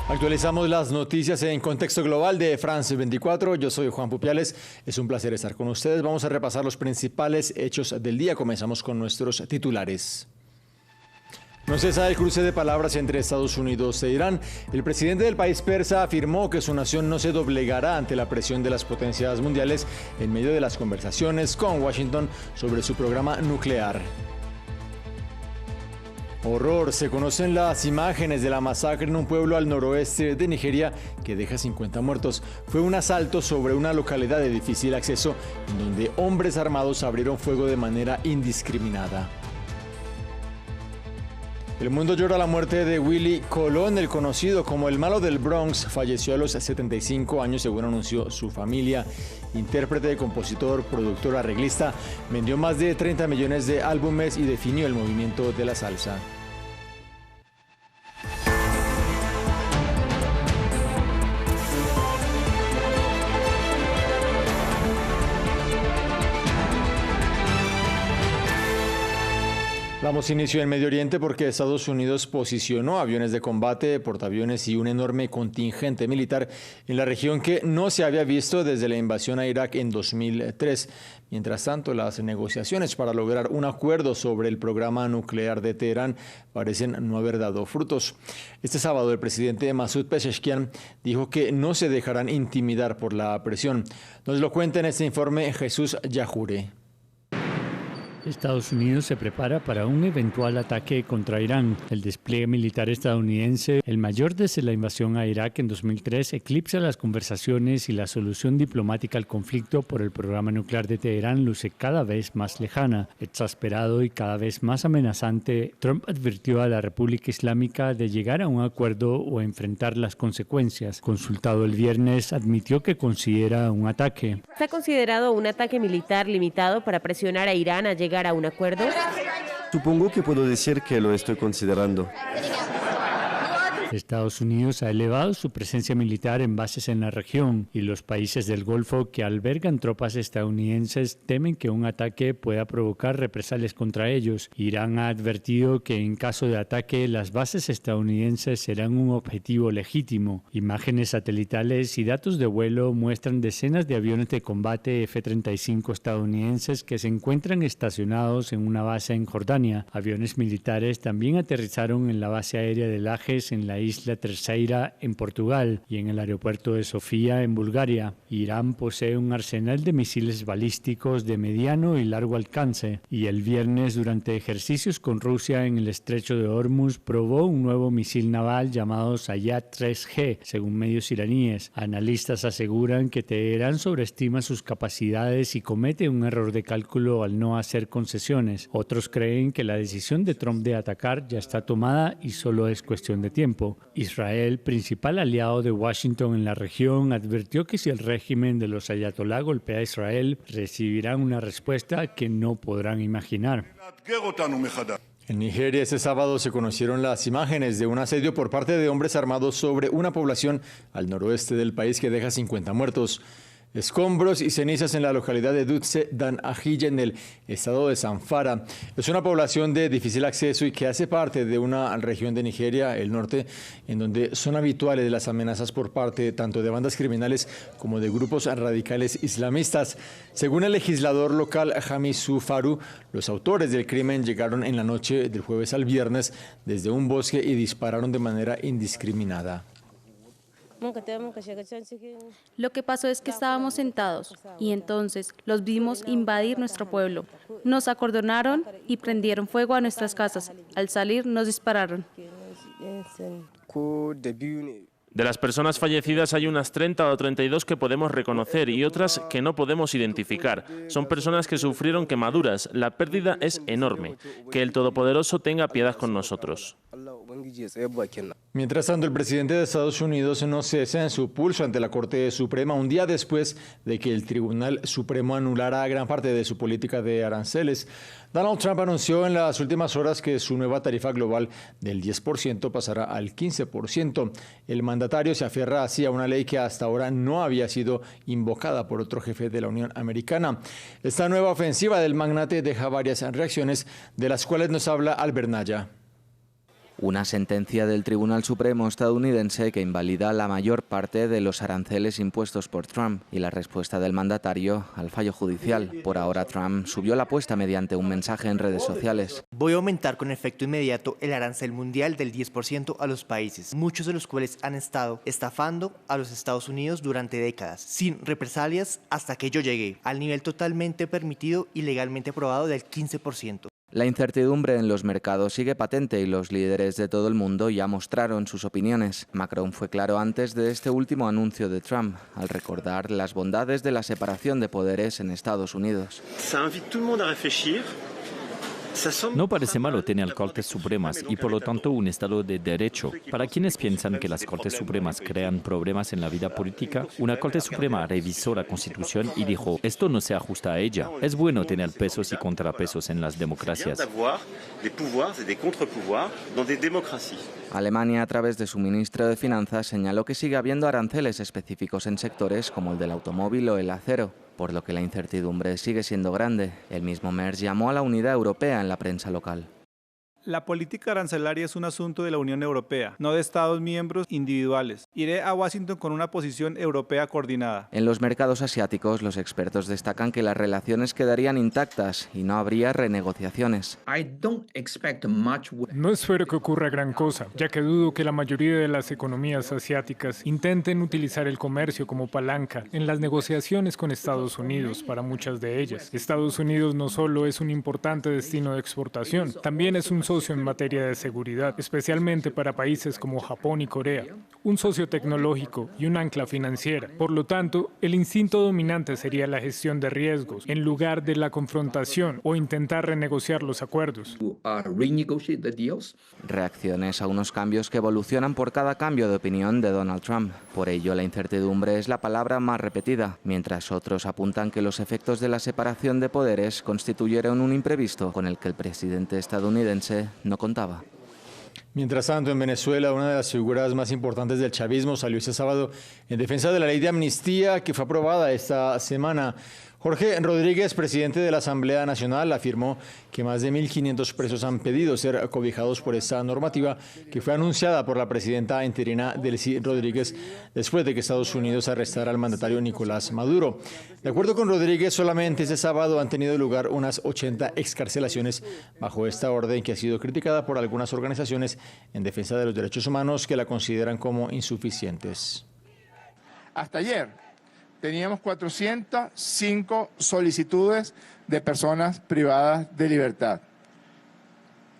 Actualizamos las noticias en Contexto Global de France 24. Yo soy Juan Pupiales. Es un placer estar con ustedes. Vamos a repasar los principales hechos del día. Comenzamos con nuestros titulares. No cesa el cruce de palabras entre Estados Unidos e Irán. El presidente del país persa afirmó que su nación no se doblegará ante la presión de las potencias mundiales en medio de las conversaciones con Washington sobre su programa nuclear. Horror, se conocen las imágenes de la masacre en un pueblo al noroeste de Nigeria que deja 50 muertos. Fue un asalto sobre una localidad de difícil acceso en donde hombres armados abrieron fuego de manera indiscriminada. El mundo llora la muerte de Willie Colón, el conocido como el malo del Bronx. Falleció a los 75 años, según anunció su familia. Intérprete, compositor, productor, arreglista, vendió más de 30 millones de álbumes y definió el movimiento de la salsa. Damos inicio en Medio Oriente porque Estados Unidos posicionó aviones de combate, portaaviones y un enorme contingente militar en la región que no se había visto desde la invasión a Irak en 2003. Mientras tanto, las negociaciones para lograr un acuerdo sobre el programa nuclear de Teherán parecen no haber dado frutos. Este sábado, el presidente Masoud Pezeshkian dijo que no se dejarán intimidar por la presión. Nos lo cuenta en este informe Jesús Yajure. Estados Unidos se prepara para un eventual ataque contra Irán. El despliegue militar estadounidense, el mayor desde la invasión a Irak en 2003, eclipsa las conversaciones y la solución diplomática al conflicto por el programa nuclear de Teherán luce cada vez más lejana. Exasperado y cada vez más amenazante, Trump advirtió a la República Islámica de llegar a un acuerdo o enfrentar las consecuencias. Consultado el viernes, admitió que considera un ataque. ¿Está considerado un ataque militar limitado para presionar a Irán a llegar a un acuerdo? Supongo que puedo decir que lo estoy considerando. Estados Unidos ha elevado su presencia militar en bases en la región y los países del Golfo que albergan tropas estadounidenses temen que un ataque pueda provocar represalias contra ellos. Irán ha advertido que en caso de ataque las bases estadounidenses serán un objetivo legítimo. Imágenes satelitales y datos de vuelo muestran decenas de aviones de combate F-35 estadounidenses que se encuentran estacionados en una base en Jordania. Aviones militares también aterrizaron en la base aérea de Lajes en la isla Terceira en Portugal y en el aeropuerto de Sofía en Bulgaria. Irán posee un arsenal de misiles balísticos de mediano y largo alcance y el viernes, durante ejercicios con Rusia en el estrecho de Hormuz, probó un nuevo misil naval llamado Sayad 3G, según medios iraníes. Analistas aseguran que Teherán sobreestima sus capacidades y comete un error de cálculo al no hacer concesiones. Otros creen que la decisión de Trump de atacar ya está tomada y solo es cuestión de tiempo. Israel, principal aliado de Washington en la región, advirtió que si el régimen de los ayatolá golpea a Israel, recibirán una respuesta que no podrán imaginar. En Nigeria este sábado se conocieron las imágenes de un asedio por parte de hombres armados sobre una población al noroeste del país que deja 50 muertos. Escombros y cenizas en la localidad de Dutse Dan Ajilla, en el estado de Zamfara. Es una población de difícil acceso y que hace parte de una región de Nigeria, el norte, en donde son habituales las amenazas por parte tanto de bandas criminales como de grupos radicales islamistas. Según el legislador local Hamisu Faru, los autores del crimen llegaron en la noche del jueves al viernes desde un bosque y dispararon de manera indiscriminada. Lo que pasó es que estábamos sentados y entonces los vimos invadir nuestro pueblo. Nos acordonaron y prendieron fuego a nuestras casas. Al salir nos dispararon. De las personas fallecidas hay unas 30 o 32 que podemos reconocer y otras que no podemos identificar. Son personas que sufrieron quemaduras. La pérdida es enorme. Que el Todopoderoso tenga piedad con nosotros. Mientras tanto, el presidente de Estados Unidos no cesa en su pulso ante la Corte Suprema un día después de que el Tribunal Supremo anulara gran parte de su política de aranceles. Donald Trump anunció en las últimas horas que su nueva tarifa global del 10% pasará al 15%. El mandatario se aferra así a una ley que hasta ahora no había sido invocada por otro jefe de la Unión Americana. Esta nueva ofensiva del magnate deja varias reacciones, de las cuales nos habla Albert Naya. Una sentencia del Tribunal Supremo estadounidense que invalida la mayor parte de los aranceles impuestos por Trump y la respuesta del mandatario al fallo judicial. Por ahora, Trump subió la apuesta mediante un mensaje en redes sociales. Voy a aumentar con efecto inmediato el arancel mundial del 10% a los países, muchos de los cuales han estado estafando a los Estados Unidos durante décadas, sin represalias hasta que yo llegué al nivel totalmente permitido y legalmente aprobado del 15%. La incertidumbre en los mercados sigue patente y los líderes de todo el mundo ya mostraron sus opiniones. Macron fue claro antes de este último anuncio de Trump, al recordar las bondades de la separación de poderes en Estados Unidos. No parece malo tener Cortes Supremas y por lo tanto un Estado de Derecho. Para quienes piensan que las Cortes Supremas crean problemas en la vida política, una Corte Suprema revisó la Constitución y dijo, esto no se ajusta a ella. Es bueno tener pesos y contrapesos en las democracias. Alemania, a través de su ministro de Finanzas, señaló que sigue habiendo aranceles específicos en sectores como el del automóvil o el acero, por lo que la incertidumbre sigue siendo grande. El mismo Merz llamó a la unidad europea en la prensa local. La política arancelaria es un asunto de la Unión Europea, no de Estados miembros individuales. Iré a Washington con una posición europea coordinada. En los mercados asiáticos, los expertos destacan que las relaciones quedarían intactas y no habría renegociaciones. No espero que ocurra gran cosa, ya que dudo que la mayoría de las economías asiáticas intenten utilizar el comercio como palanca en las negociaciones con Estados Unidos para muchas de ellas. Estados Unidos no solo es un importante destino de exportación, también es un socio en materia de seguridad, especialmente para países como Japón y Corea, un socio tecnológico y un ancla financiera. Por lo tanto, el instinto dominante sería la gestión de riesgos, en lugar de la confrontación o intentar renegociar los acuerdos. Reacciones a unos cambios que evolucionan por cada cambio de opinión de Donald Trump. Por ello, la incertidumbre es la palabra más repetida, mientras otros apuntan que los efectos de la separación de poderes constituyeron un imprevisto con el que el presidente estadounidense no contaba. Mientras tanto, en Venezuela, una de las figuras más importantes del chavismo salió este sábado en defensa de la ley de amnistía que fue aprobada esta semana. Jorge Rodríguez, presidente de la Asamblea Nacional, afirmó que más de 1.500 presos han pedido ser cobijados por esta normativa que fue anunciada por la presidenta interina Delcy Rodríguez después de que Estados Unidos arrestara al mandatario Nicolás Maduro. De acuerdo con Rodríguez, solamente este sábado han tenido lugar unas 80 excarcelaciones bajo esta orden que ha sido criticada por algunas organizaciones en defensa de los derechos humanos que la consideran como insuficientes. Hasta ayer teníamos 405 solicitudes de personas privadas de libertad.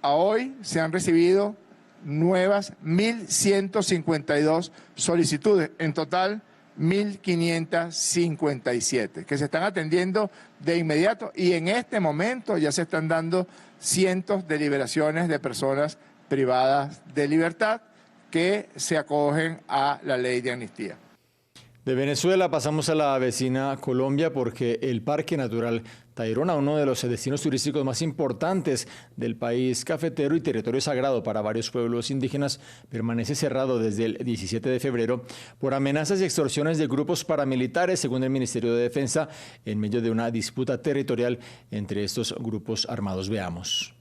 A hoy se han recibido nuevas 1.152 solicitudes, en total 1.557, que se están atendiendo de inmediato y en este momento ya se están dando cientos de liberaciones de personas privadas de libertad que se acogen a la ley de amnistía. De Venezuela pasamos a la vecina Colombia porque el Parque Natural Tayrona, uno de los destinos turísticos más importantes del país cafetero y territorio sagrado para varios pueblos indígenas, permanece cerrado desde el 17 de febrero por amenazas y extorsiones de grupos paramilitares, según el Ministerio de Defensa, en medio de una disputa territorial entre estos grupos armados. Veamos.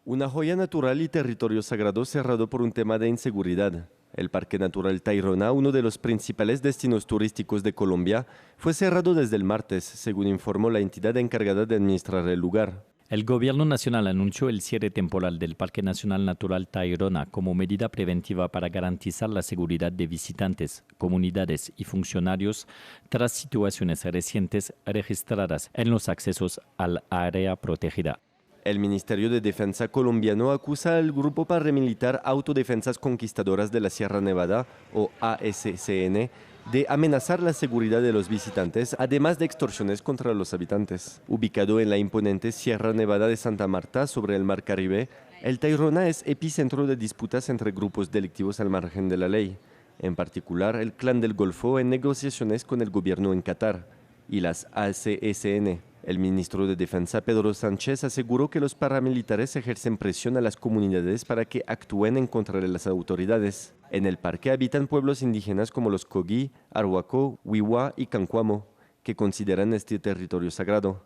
Una joya natural y territorio sagrado cerrado por un tema de inseguridad. El Parque Natural Tayrona, uno de los principales destinos turísticos de Colombia, fue cerrado desde el martes, según informó la entidad encargada de administrar el lugar. El gobierno nacional anunció el cierre temporal del Parque Nacional Natural Tayrona como medida preventiva para garantizar la seguridad de visitantes, comunidades y funcionarios tras situaciones recientes registradas en los accesos al área protegida. El Ministerio de Defensa colombiano acusa al grupo paramilitar Autodefensas Conquistadoras de la Sierra Nevada, o ASCN, de amenazar la seguridad de los visitantes, además de extorsiones contra los habitantes. Ubicado en la imponente Sierra Nevada de Santa Marta, sobre el Mar Caribe, el Tayrona es epicentro de disputas entre grupos delictivos al margen de la ley, en particular el Clan del Golfo en negociaciones con el gobierno en Qatar y las ASCN. El ministro de Defensa, Pedro Sánchez, aseguró que los paramilitares ejercen presión a las comunidades para que actúen en contra de las autoridades. En el parque habitan pueblos indígenas como los Coguí, Arhuaco, Wiwa y Cancuamo, que consideran este territorio sagrado.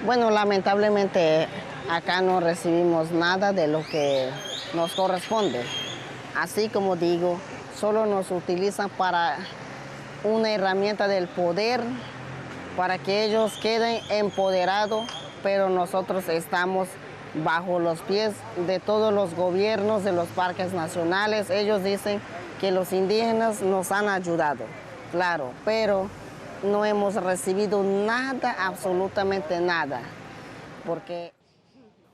Bueno, lamentablemente acá no recibimos nada de lo que nos corresponde. Así como digo, solo nos utilizan para una herramienta del poder, para que ellos queden empoderados, pero nosotros estamos bajo los pies de todos los gobiernos de los parques nacionales. Ellos dicen que los indígenas nos han ayudado, claro, pero no hemos recibido nada, absolutamente nada, porque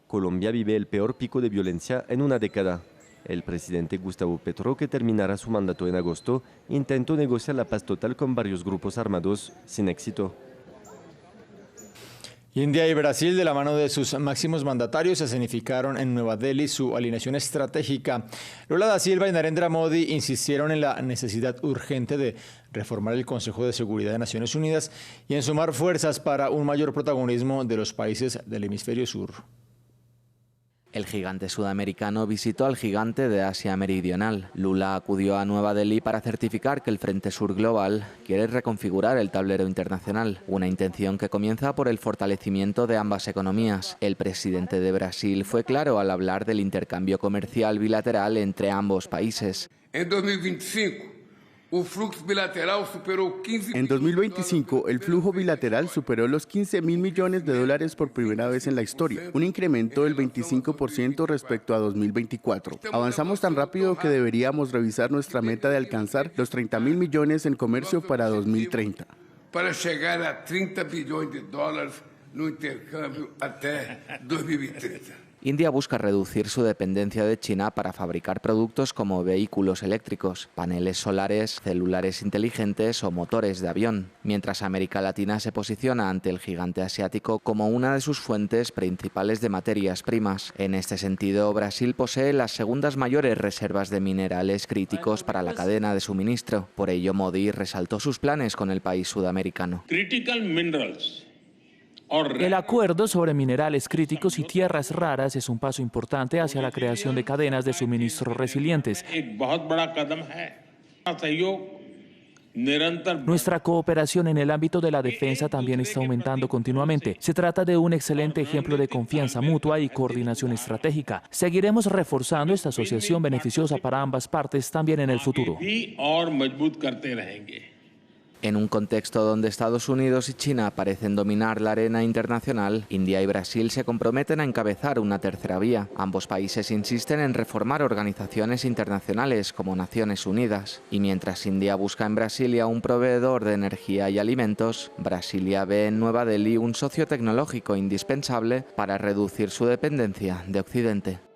Colombia vive el peor pico de violencia en una década. El presidente Gustavo Petro, que terminará su mandato en agosto, intentó negociar la paz total con varios grupos armados sin éxito. India y Brasil, de la mano de sus máximos mandatarios, escenificaron en Nueva Delhi su alineación estratégica. Lula da Silva y Narendra Modi insistieron en la necesidad urgente de reformar el Consejo de Seguridad de Naciones Unidas y en sumar fuerzas para un mayor protagonismo de los países del hemisferio sur. El gigante sudamericano visitó al gigante de Asia Meridional. Lula acudió a Nueva Delhi para certificar que el Frente Sur Global quiere reconfigurar el tablero internacional, una intención que comienza por el fortalecimiento de ambas economías. El presidente de Brasil fue claro al hablar del intercambio comercial bilateral entre ambos países. En 2025, el flujo bilateral superó los 15.000 millones de dólares por primera vez en la historia, un incremento del 25% respecto a 2024. Avanzamos tan rápido que deberíamos revisar nuestra meta de alcanzar los 30.000 millones en comercio para 2030. Para llegar a 30 billones de dólares no intercambio hasta 2030. India busca reducir su dependencia de China para fabricar productos como vehículos eléctricos, paneles solares, celulares inteligentes o motores de avión, mientras América Latina se posiciona ante el gigante asiático como una de sus fuentes principales de materias primas. En este sentido, Brasil posee las segundas mayores reservas de minerales críticos para la cadena de suministro. Por ello, Modi resaltó sus planes con el país sudamericano. El acuerdo sobre minerales críticos y tierras raras es un paso importante hacia la creación de cadenas de suministro resilientes. Nuestra cooperación en el ámbito de la defensa también está aumentando continuamente. Se trata de un excelente ejemplo de confianza mutua y coordinación estratégica. Seguiremos reforzando esta asociación beneficiosa para ambas partes también en el futuro. En un contexto donde Estados Unidos y China parecen dominar la arena internacional, India y Brasil se comprometen a encabezar una tercera vía. Ambos países insisten en reformar organizaciones internacionales como Naciones Unidas. Y mientras India busca en Brasilia un proveedor de energía y alimentos, Brasilia ve en Nueva Delhi un socio tecnológico indispensable para reducir su dependencia de Occidente.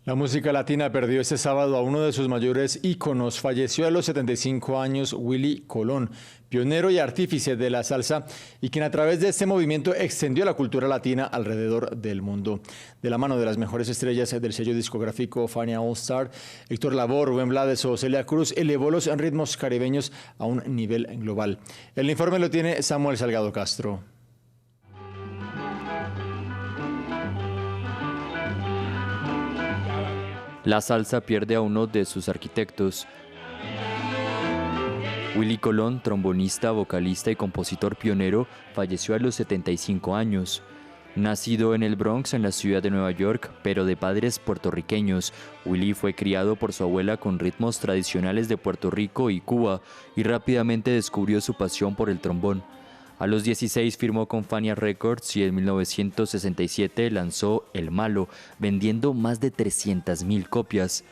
La música latina perdió este sábado a uno de sus mayores íconos. Falleció a los 75 años Willy Colón, pionero y artífice de la salsa y quien a través de este movimiento extendió la cultura latina alrededor del mundo. De la mano de las mejores estrellas del sello discográfico Fania All Star, Héctor Lavoe, Rubén Blades o Celia Cruz elevó los ritmos caribeños a un nivel global. El informe lo tiene Samuel Salgado Castro. La salsa pierde a uno de sus arquitectos. Willy Colón, trombonista, vocalista y compositor pionero, falleció a los 75 años. Nacido en el Bronx, en la ciudad de Nueva York, pero de padres puertorriqueños, Willy fue criado por su abuela con ritmos tradicionales de Puerto Rico y Cuba y rápidamente descubrió su pasión por el trombón. A los 16 firmó con Fania Records y en 1967 lanzó El Malo, vendiendo más de 300.000 copias.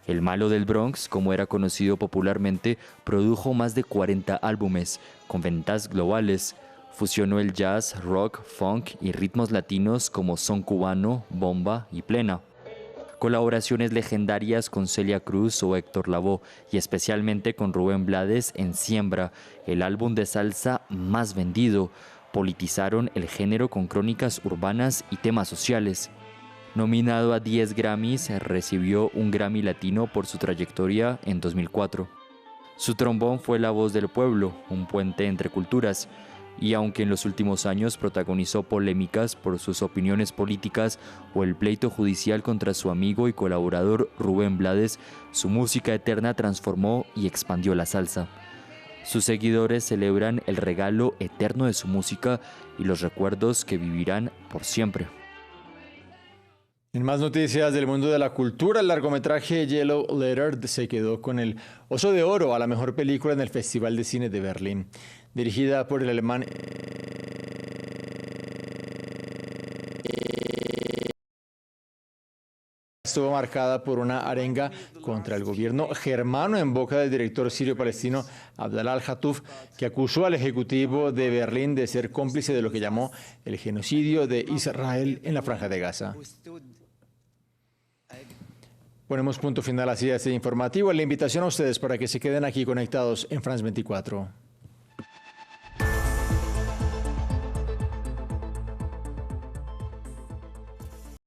El Malo del Bronx, como era conocido popularmente, produjo más de 40 álbumes, con ventas globales. Fusionó el jazz, rock, funk y ritmos latinos como son cubano, bomba y plena. Colaboraciones legendarias con Celia Cruz o Héctor Lavoe y especialmente con Rubén Blades en Siembra, el álbum de salsa más vendido. Politizaron el género con crónicas urbanas y temas sociales. Nominado a 10 Grammys, recibió un Grammy Latino por su trayectoria en 2004. Su trombón fue la voz del pueblo, un puente entre culturas. Y aunque en los últimos años protagonizó polémicas por sus opiniones políticas o el pleito judicial contra su amigo y colaborador Rubén Blades, su música eterna transformó y expandió la salsa. Sus seguidores celebran el regalo eterno de su música y los recuerdos que vivirán por siempre. En más noticias del mundo de la cultura, el largometraje Yellow Letter se quedó con el Oso de Oro a la mejor película en el Festival de Cine de Berlín. Dirigida por el alemán estuvo marcada por una arenga contra el gobierno germano en boca del director sirio-palestino Abdallah al-Hatuf, que acusó al ejecutivo de Berlín de ser cómplice de lo que llamó el genocidio de Israel en la Franja de Gaza. Ponemos punto final así a este informativo. La invitación a ustedes para que se queden aquí conectados en France 24.